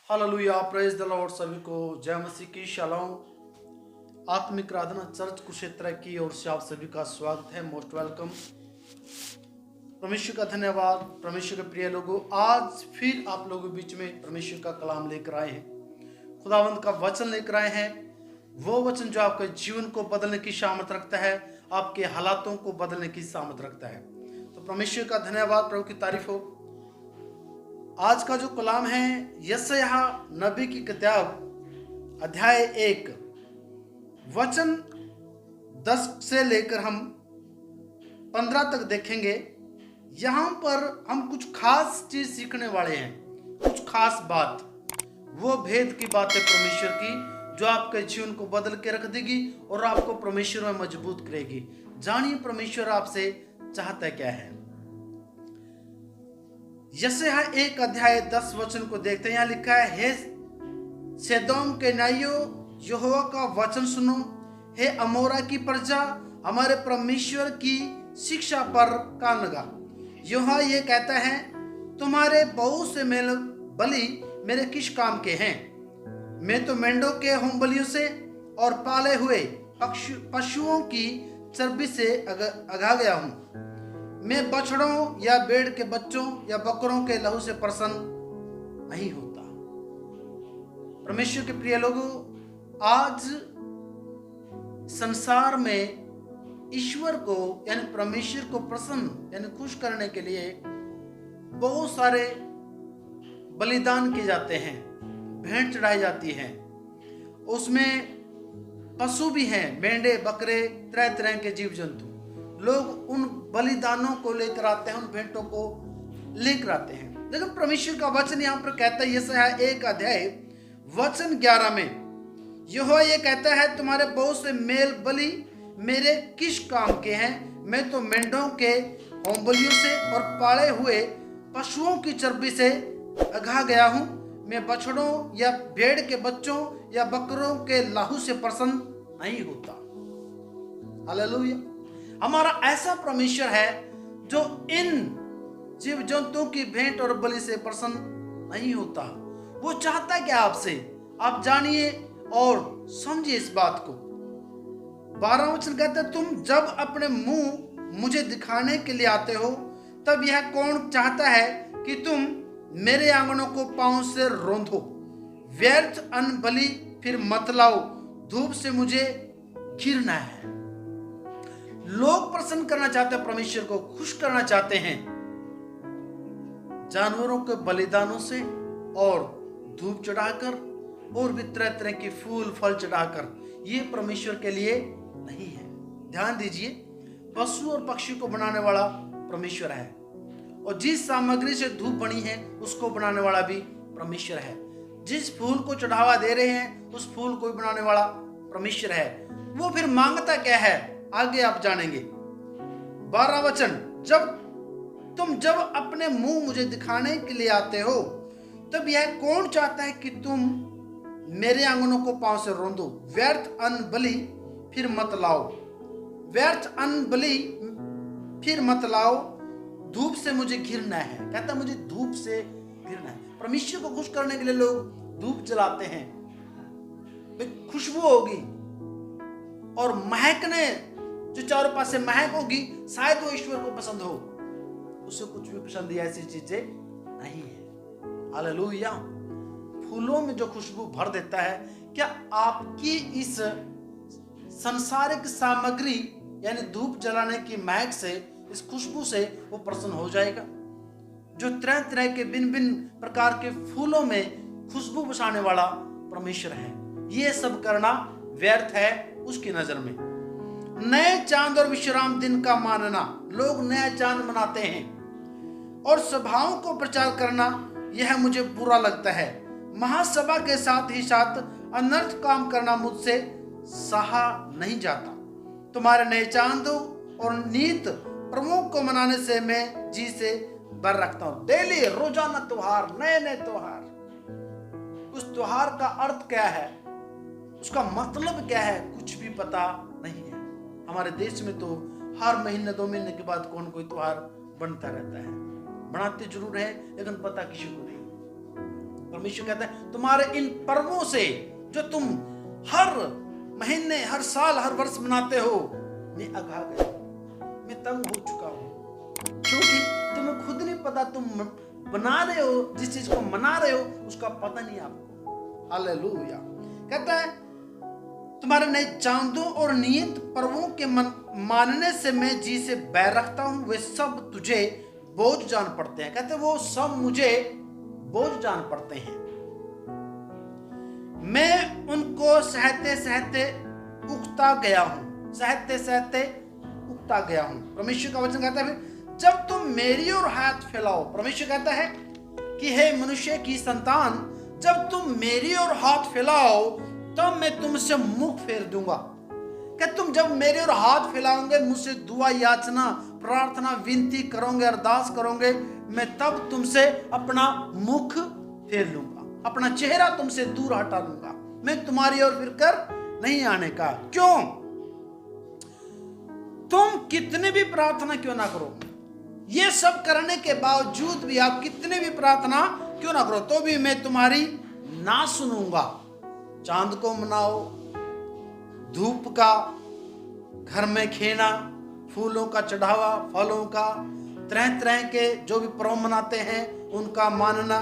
Hallelujah, praise the Lord. सभी को जय मसीह की शालोम। आत्मिक आराधना चर्च कुरुक्षेत्र की ओर से आप सभी का स्वागत है। Most welcome. परमेश्वर का धन्यवाद। परमेश्वर के प्रिय लोगों, आज फिर आप लोगों के बीच में परमेश्वर का कलाम लेकर आए हैं। खुदावंद का वचन लेकर आए हैं। वो वचन जो आपके जीवन को बदलने की सामर्थ रखता है, आपके हालातों को बदलने की सामर्थ रखता है। तो परमेश्वर का धन्यवाद, प्रभु की तारीफ हो। आज का जो कलाम है यशायाह नबी की किताब अध्याय 1 वचन 10 से लेकर हम 15 तक देखेंगे। यहाँ पर हम कुछ खास चीज सीखने वाले हैं, कुछ खास बात, वो भेद की बात है परमेश्वर की, जो आपके जीवन को बदल के रख देगी और आपको परमेश्वर में मजबूत करेगी। जानिए परमेश्वर आपसे चाहता क्या है। यशायाह 1 अध्याय 10 वचन को देखते हैं। यहाँ लिखा है, हे सदोम के नाइयों, यहोवा का वचन सुनो। हे अमोरा की प्रजा, हमारे परमेश्वर की शिक्षा पर कान लगा। यहोवा ये कहता है, तुम्हारे बहुत से मेल बलि मेरे किस काम के हैं? मैं तो मेंढों के होम बलियों से और पाले हुए पशुओं की चर्बी से अघा गया हूं। मैं बछड़ों या भेड़ के बच्चों या बकरों के लहू से प्रसन्न नहीं होता। परमेश्वर के प्रिय लोगों, आज संसार में ईश्वर को यानी परमेश्वर को प्रसन्न यानी खुश करने के लिए बहुत सारे बलिदान किए जाते हैं, भेंट चढ़ाई जाती है। उसमें पशु भी हैं, मेंढे, बकरे, तरह तरह के जीव जंतु। लोग उन बलिदानों को लेकर आते हैं, उन भेंटों को लेकर आते हैं। लेकिन परमेश्वर का वचन यहाँ पर कहता है, यशायाह 1 अध्याय वचन 11 में यहोवा ये कहता है, तुम्हारे बहुत से मेल बलि मेरे किस काम के हैं? मैं तो मेंढों के होम बलियों से और पाले हुए पशुओं की चर्बी से अघा गया हूं। मैं बछड़ों या भेड़ के बच्चों या बकरों के लाहू से प्रसन्न नहीं होता। हालेलुया। हमारा ऐसा परमेश्वर है जो इन जीव जंतुओं की भेंट और बलि से प्रसन्न नहीं होता। वो चाहता क्या आपसे? आप जानिए और समझिए इस बात को। 12 वचन कहते हैं, तुम जब अपने मुंह मुझे दिखाने के लिए आते हो, तब यह कौन चाहता है कि तुम मेरे आंगनों को पांव से रौंदो? व्यर्थ अन्न बलि फिर मत लाओ, धूप से मुझे घिरना है। लोग प्रसन्न करना चाहते हैं, परमेश्वर को खुश करना चाहते हैं जानवरों के बलिदानों से और धूप चढ़ाकर और भी तरह तरह के फूल फल चढ़ाकर। ये परमेश्वर के लिए नहीं है। ध्यान दीजिए, पशु और पक्षी को बनाने वाला परमेश्वर है और जिस सामग्री से धूप बनी है उसको बनाने वाला भी परमेश्वर है। जिस फूल को चढ़ावा दे रहे हैं उस फूल को भी बनाने वाला परमेश्वर है। वो फिर मांगता क्या है, आगे आप जानेंगे। 12 वचन, जब अपने मुंह मुझे दिखाने के लिए आते हो, तब यह कौन चाहता है कि तुम मेरे आंगनों को पांव से रौंदो? व्यर्थ अन्न बलि फिर मत लाओ, व्यर्थ अन्न बलि फिर मत लाओ, धूप से मुझे घिरना है। कहता मुझे धूप से घिरना है। परमेश्वर को खुश करने के लिए लोग धूप जलाते हैं, खुशबू होगी और महकने जो चारों पास से महक होगी, शायद वो ईश्वर को पसंद हो। उसे कुछ भी पसंद है, ऐसी चीजें नहीं है। हालेलुया। फूलों में जो खुशबू भर देता है, क्या आपकी इस संसारिक सामग्री यानी धूप जलाने की महक से, इस खुशबू से वो प्रसन्न हो जाएगा? जो तरह तरह के भिन्न भिन्न प्रकार के फूलों में खुशबू बसाने वाला परमेश्वर है। ये सब करना व्यर्थ है उसकी नजर में। नए चांद और विश्राम दिन का मानना, लोग नया चांद मनाते हैं और सभाओं को प्रचार करना, यह मुझे बुरा लगता है। महासभा के साथ ही साथ अनर्थ काम करना मुझसे सहा नहीं जाता। तुम्हारे नए चांदों और नीत प्रमुख को मनाने से मैं जी से भर रखता हूं। डेली रोजाना त्योहार, नए नए त्योहार। उस त्योहार का अर्थ क्या है, उसका मतलब क्या है, कुछ भी पता नहीं है। हमारे देश में तो हर महीने 2 महीने के बाद कौन कोई त्योहार बनता रहता है। बनाते जरूर है लेकिन पता किसी को नहीं। परमेश्वर कहता है तुम्हारे इन पर्वों से जो तुम हर महीने, हर साल, हर वर्ष मनाते हो, मैं अघा गया, मैं तंग हो चुका हूं, क्योंकि तुम्हें खुद नहीं पता, तुम बना रहे हो, जिस चीज को मना रहे हो उसका पता नहीं आपको। हालेलुया। कहता है तुम्हारे नए चांदों और नियत पर्वों के मानने से मैं जी से बैर रखता हूं, वे सब तुझे बोझ जान पड़ते हैं। कहते वो सब मुझे बोझ जान पड़ते हैं, मैं उनको सहते सहते उगता गया हूं, सहते सहते उगता गया हूं। परमेश्वर का वचन कहता है जब तुम मेरी ओर हाथ फैलाओ, परमेश्वर कहता है कि हे मनुष्य की संतान, जब तुम मेरी ओर हाथ फैलाओ तब मैं तुमसे मुख फेर दूंगा। कि तुम जब मेरे ओर हाथ फैलाओगे, मुझसे दुआ याचना, प्रार्थना, विनती करोगे, अरदास करोगे, मैं तब तुमसे अपना मुख फेर लूंगा, अपना चेहरा तुमसे दूर हटा लूंगा, मैं तुम्हारी ओर फिर कर नहीं आने का। क्यों? तुम कितने भी प्रार्थना क्यों ना करो, ये सब करने के बावजूद भी आप कितने भी प्रार्थना क्यों ना करो, तो भी मैं तुम्हारी ना सुनूंगा। चांद को मनाओ, धूप का घर में खेना, फूलों का चढ़ावा, फलों का, तरह तरह के जो भी पर्व मनाते हैं उनका मानना,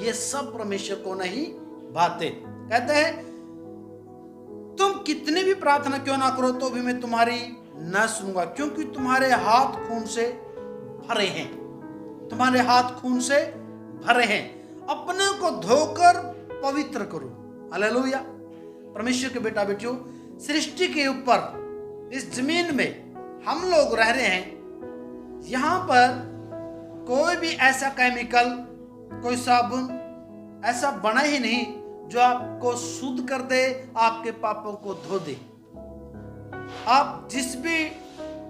ये सब परमेश्वर को नहीं भाते। कहते हैं तुम कितनी भी प्रार्थना क्यों ना करो तो भी मैं तुम्हारी न सुनूंगा, क्योंकि तुम्हारे हाथ खून से भरे हैं, तुम्हारे हाथ खून से भरे हैं। अपने को धोकर पवित्र करो। हालेलुया। परमेश्वर के बेटा बेटियों, सृष्टि के ऊपर इस जमीन में हम लोग रह रहे हैं, यहां पर कोई भी ऐसा केमिकल, कोई साबुन ऐसा बना ही नहीं जो आपको शुद्ध कर दे, आपके पापों को धो दे। आप जिस भी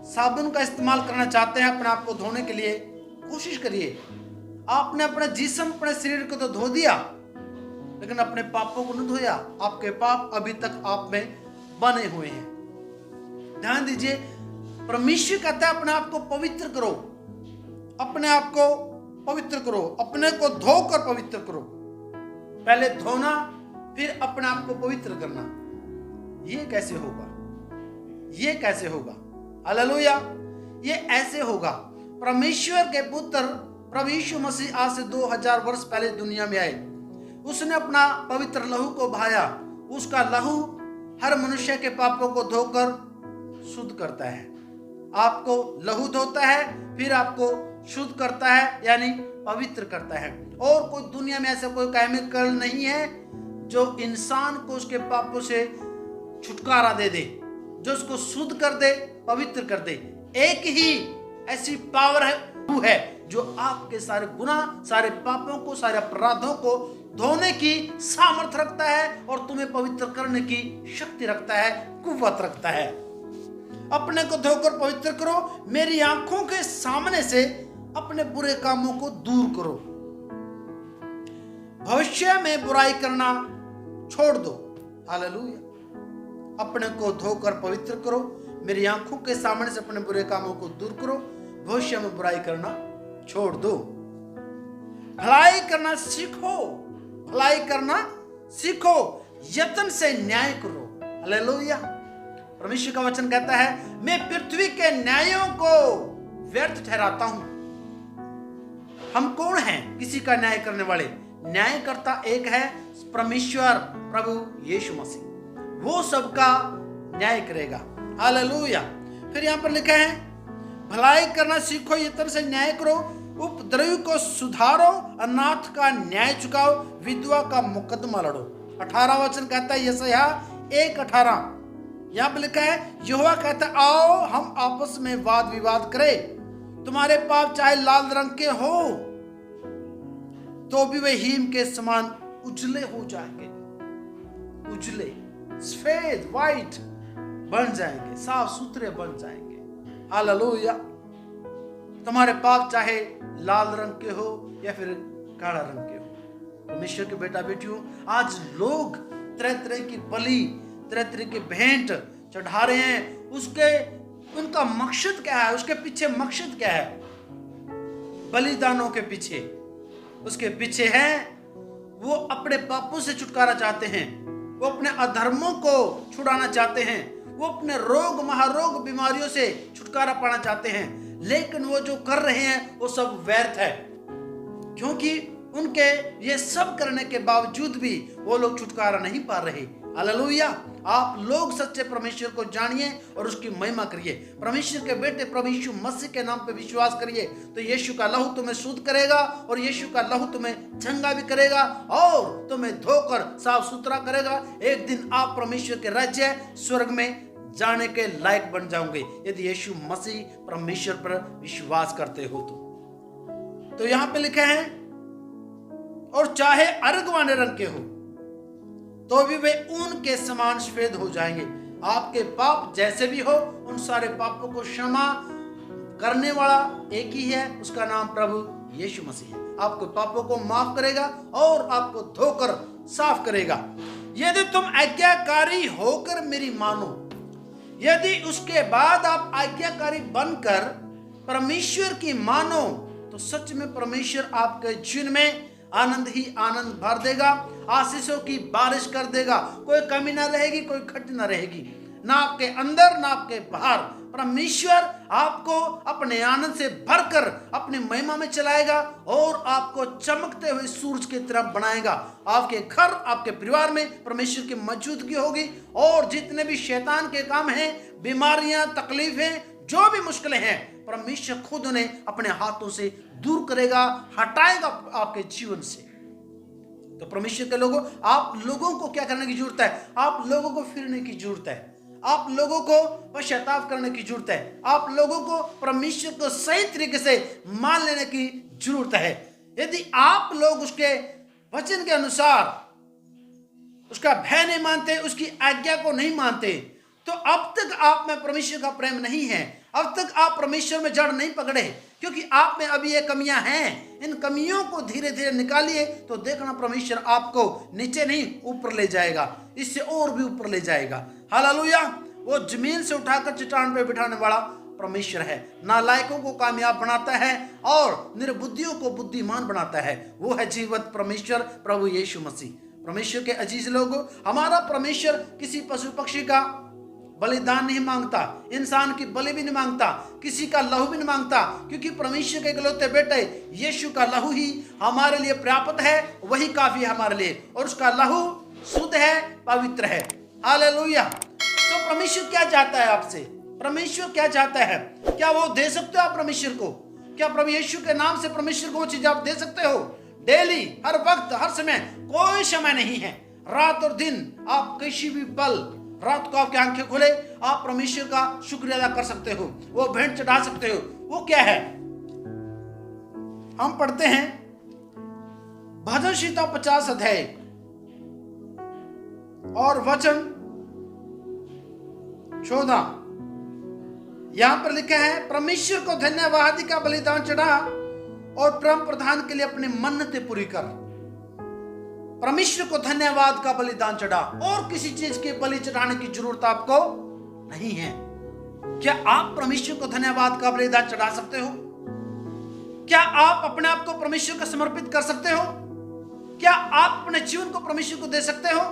साबुन का इस्तेमाल करना चाहते हैं अपने आप को धोने के लिए, कोशिश करिए। आपने अपने जिस्म, अपने शरीर को तो धो दिया, लेकिन अपने पापों को नहीं धोया। आपके पाप अभी तक आप में बने हुए हैं। ध्यान दीजिए, परमेश्वर कहता है अपने आप को पवित्र करो, अपने आप को पवित्र करो, अपने को धोकर पवित्र करो। पहले धोना, फिर अपने आप को पवित्र करना। ये कैसे होगा? ये कैसे होगा? हालेलुया। ये ऐसे होगा, परमेश्वर के पुत्र प्रभु यीशु मसीह आज से 2000 वर्ष पहले दुनिया में आए, उसने अपना पवित्र लहू को बहाया। उसका लहू हर मनुष्य के पापों को धोकर शुद्ध करता है। आपको लहू धोता है, फिर आपको शुद्ध करता है, यानी पवित्र करता है। और कोई दुनिया में ऐसा कोई केमिकल नहीं है जो इंसान को उसके पापों से छुटकारा दे दे, जो उसको शुद्ध कर दे, पवित्र कर दे। एक ही ऐसी पावर है, वो है जो आपके सारे गुनाह, सारे पापों को, सारे अपराधों को धोने की सामर्थ रखता है और तुम्हें पवित्र करने की शक्ति रखता है, कुव्वत रखता है। अपने को धोकर पवित्र करो, मेरी आंखों के सामने से अपने बुरे कामों को दूर करो। भविष्य में बुराई करना छोड़ दो। हालेलुया। अपने को धोकर पवित्र करो, मेरी आंखों के सामने से अपने बुरे कामों को दूर करो, भविष्य में बुराई करना छोड़ दो। भलाई करना सीखो, भलाई करना सीखो, यत्न से न्याय करो। हालेलुया। परमेश्वर का वचन कहता है मैं पृथ्वी के न्यायों को व्यर्थ ठहराता हूं। हम कौन हैं किसी का न्याय करने वाले? न्यायकर्ता एक है, परमेश्वर प्रभु यीशु मसीह, वो सबका न्याय करेगा। हालेलुया। फिर यहां पर लिखा है भलाई करना सीखो, यत्न से न्याय करो, उपद्रवी को सुधारो, अनाथ का न्याय चुकाओ, विधवा का मुकदमा लड़ो। 18 वचन कहता है यशायाह 1:18, यहां पर लिखा है यहोवा कहता है आओ हम आपस में वाद विवाद करें, तुम्हारे पाप चाहे लाल रंग के हो तो भी वे हीम के समान उजले हो जाएंगे, उजले, सफेद, व्हाइट बन जाएंगे, साफ सुथरे बन जाएंगे। हालेलुया। तुम्हारे पाप चाहे लाल रंग के हो या फिर काला रंग के हो। परमेश्वर के बेटा बेटियों, आज लोग तरह तरह की बलि, तरह तरह के भेंट चढ़ा रहे हैं। उनका मकसद क्या है? उसके पीछे मकसद क्या है? बलिदानों के पीछे, उसके पीछे है वो अपने पापों से छुटकारा चाहते हैं, वो अपने अधर्मों को छुड़ाना चाहते हैं, वो अपने रोग महारोग बीमारियों से छुटकारा पाना चाहते हैं, लेकिन वो जो कर रहे हैं वो सब व्यर्थ है, क्योंकि उनके ये सब करने के बावजूद भी वो लोग छुटकारा नहीं पा रहे। हालेलुया। आप लोग सच्चे परमेश्वर को जानिए और उसकी महिमा करिए। परमेश्वर के बेटे प्रभु यीशु मसीह के नाम पे विश्वास करिए तो यीशु का लहू तुम्हें शुद्ध करेगा और यीशु का लहू तुम्हें चंगा भी करेगा और तुम्हें धोकर साफ सुथरा करेगा। एक दिन आप परमेश्वर के राज्य स्वर्ग में जाने के लायक बन जाओगे यदि यीशु मसीह परमेश्वर पर विश्वास करते हो तो यहां पे लिखा है, और चाहे अर्गवाने रंग के हो तो भी वे ऊन के समान सफेद हो जाएंगे। आपके पाप जैसे भी हो उन सारे पापों को क्षमा करने वाला एक ही है, उसका नाम प्रभु यीशु मसीह है। आपके पापों को माफ करेगा और आपको धोकर साफ करेगा। यदि तुम आज्ञाकारी होकर मेरी मानो, यदि उसके बाद आप आज्ञाकारी बनकर परमेश्वर की मानो तो सच में परमेश्वर आपके जीवन में आनंद ही आनंद भर देगा, आशीषों की बारिश कर देगा। कोई कमी ना रहेगी, कोई खट ना रहेगी, ना आपके अंदर ना आपके बाहर। परमेश्वर आपको अपने आनंद से भरकर अपनी महिमा में चलाएगा और आपको चमकते हुए सूरज की तरफ बनाएगा। आपके घर आपके परिवार में परमेश्वर की मौजूदगी होगी और जितने भी शैतान के काम हैं, बीमारियां, तकलीफें, जो भी मुश्किलें हैं, परमेश्वर खुद उन्हें अपने हाथों से दूर करेगा, हटाएगा आपके जीवन से। तो परमेश्वर के लोगों, आप लोगों को क्या करने की जरूरत है? आप लोगों को फिरने की जरूरत है, आप लोगों को पश्चाताप करने की जरूरत है, आप लोगों को परमेश्वर को सही तरीके से मान लेने की जरूरत है। यदि आप लोग उसके वचन के अनुसार उसका भय नहीं मानते, उसकी आज्ञा को नहीं मानते, तो अब तक आप में परमेश्वर का प्रेम नहीं है, अब तक आप परमेश्वर में जड़ नहीं पकड़े, क्योंकि आप में अभी ये कमियां हैं। इन कमियों को धीरे धीरे निकालिए तो देखना परमेश्वर आपको नीचे नहीं ऊपर ले जाएगा, इससे और भी ऊपर ले जाएगा। हालेलुया। वो जमीन से उठाकर चट्टान पे बिठाने वाला परमेश्वर है, नालायकों को कामयाब बनाता है और निर्बुद्धियों को बुद्धिमान बनाता है। वो है जीवंत परमेश्वर प्रभु यीशु मसीह। परमेश्वर के अजीज लोगों, हमारा परमेश्वर किसी पशु पक्षी का बलिदान नहीं मांगता, इंसान की बलि भी नहीं मांगता, किसी का लहू भी नहीं मांगता, क्योंकि परमेश्वर के इकलौते बेटे यीशु का लहू ही हमारे लिए पर्याप्त है, वही काफी है हमारे लिए, और उसका लहू शुद्ध है, पवित्र है। हालेलुया। तो परमेश्वर क्या चाहता है आपसे? परमेश्वर क्या चाहता है? क्या वो दे सकते हो आप परमेश्वर को? क्या प्रभु यीशु के नाम से परमेश्वर को वो चीज आप दे सकते हो? डेली, हर वक्त, हर समय, कोई समय नहीं है, रात और दिन आप किसी भी पल, रात को आपकी आंखें खोले, आप परमेश्वर का शुक्रिया अदा कर सकते हो, वो भेंट चढ़ा सकते हो। वो क्या है? हम पढ़ते हैं भजन संहिता 50 अध्याय और वचन 14। यहां पर लिखा है, परमेश्वर को धन्यवाद का बलिदान चढ़ा और परम प्रधान के लिए अपनी मन्नतें पूरी कर। परमेश्वर को धन्यवाद का बलिदान चढ़ा, और किसी चीज के बलि चढ़ाने की जरूरत आपको नहीं है। क्या आप परमेश्वर को धन्यवाद का बलिदान चढ़ा सकते हो? क्या आप अपने आप को परमेश्वर को समर्पित कर सकते हो? क्या आप अपने जीवन को परमेश्वर को दे सकते हो?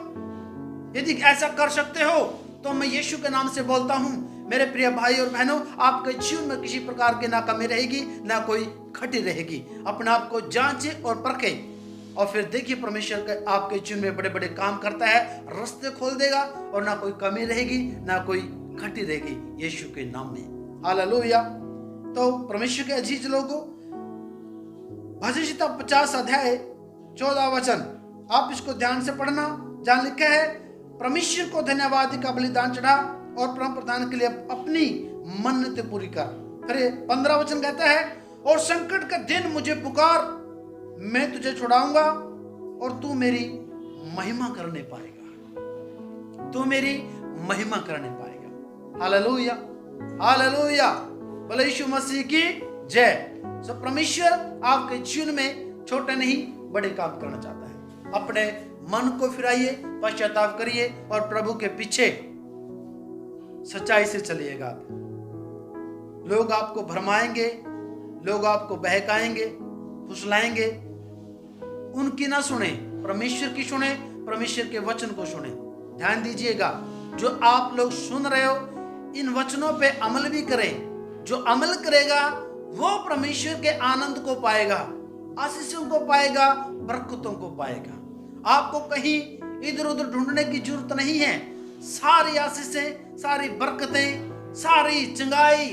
यदि ऐसा कर सकते हो तो मैं यीशु के नाम से बोलता हूं, मेरे प्रिय भाई और बहनों, आपके जीवन में किसी प्रकार की ना कमी रहेगी, ना कोई खटी रहेगी। अपने आप को जांचे और परखें और फिर देखिए परमेश्वर आपके जीवन में बड़े बड़े काम करता है, रास्ते खोल देगा और ना कोई कमी रहेगी, ना कोई खटी रहेगी यीशु के नाम में। हालेलुया। तो परमेश्वर के अजीज लोगों, भजन संहिता 50 अध्याय 14 वचन, आप इसको ध्यान से पढ़ना। जहां लिखा है, परमेश्वर को धन्यवाद का बलिदान चढ़ा और परम प्रधान के लिए अपनी मन्नतें पूरी कर। फिर 15 वचन कहता है, और संकट का दिन मुझे पुकार, मैं तुझे छुड़ाऊंगा और तू मेरी महिमा करने पाएगा, तू मेरी महिमा करने पाएगा। हालेलुया, हालेलुया, बोले यीशु मसीह की जय। सो परमेश्वर आपके जीवन में छोटे नहीं बड़े काम करना चाहता है। अपने मन को फिराइए, पश्चाताप करिए और प्रभु के पीछे सच्चाई से चलिएगा। लोग आपको भरमाएंगे, लोग आपको बहकाएंगे, फुसलाएंगे, उनकी ना सुने, परमेश्वर की सुने, परमेश्वर के वचन को सुने। ध्यान दीजिएगा, जो आप लोग सुन रहे हो इन वचनों पे अमल भी करें। जो अमल करेगा वो परमेश्वर के आनंद को पाएगा, आशीषों को पाएगा, बरकतों को पाएगा। आपको कहीं इधर उधर ढूंढने की जरूरत नहीं है। सारी आशीषें, सारी बरकतें, सारी चंगाई,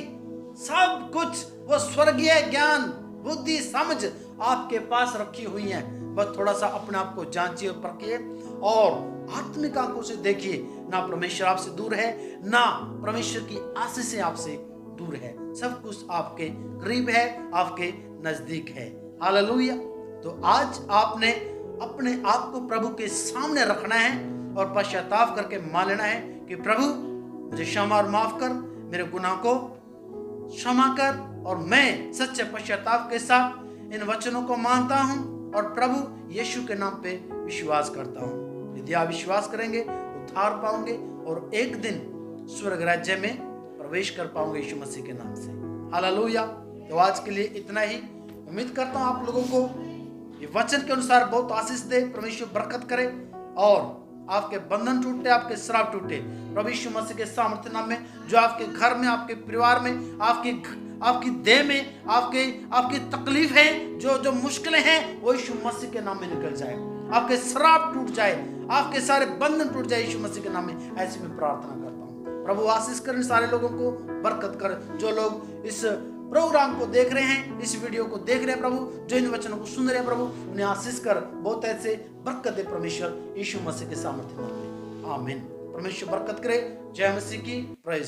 सब कुछ वो स्वर्गीय ज्ञान, बुद्धि, समझ आपके पास रखी हुई है। बस थोड़ा सा अपने आप को जांचिए और परखिए और आत्मिक आंखों से देखिए। ना परमेश्वर आपसे दूर है, ना परमेश्वर की आशीषें आपसे दूर है। सब कुछ आपके करीब है, आपके नजदीक है। हालेलुया। तो आज आपने अपने आप को प्रभु के सामने रखना है और पश्चाताप करके मान लेना है कि प्रभु मुझे क्षमा और माफ कर, मेरे गुनाह को क्षमा कर, और मैं सच्चे पश्चाताप के साथ इन वचनों को मानता हूं और प्रभु यीशु के नाम पे विश्वास करता हूं। यदि आप विश्वास करेंगे उद्धार पाओगे और एक दिन स्वर्ग राज्य में प्रवेश कर पाओगे यीशु मसीह के नाम से। हालेलुया। तो आज के लिए इतना ही। उम्मीद करता हूं आप लोगों को ये वचन के अनुसार बहुत आशीष दे, परमेश्वर बरकत करे और आपके बंधन टूटे, आपके श्राप टूटे प्रभु यीशु मसीह के सामर्थ्य नाम में। जो आपके घर में, आपके परिवार में, आपकी देह में, आपकी तकलीफ है, जो मुश्किलें हैं, वो यीशु मसीह के नाम में निकल जाए। आपके श्राप टूट जाए, आपके सारे बंधन टूट जाए यीशु मसीह के नाम में। ऐसी मैं प्रार्थना करता हूँ। प्रभु आशीष कर, सारे लोगों को बरकत कर। जो लोग इस प्रोग्राम को देख रहे हैं, इस वीडियो को देख रहे हैं प्रभु, जो इन वचनों को सुन रहे हैं प्रभु, उन्हें आशीष कर, बहुत ऐसे बरकत दे परमेश्वर यीशु मसीह के सामर्थ्य नाम में। आमीन। परमेश्वर बरकत करे। जय मसीह की। प्रेज।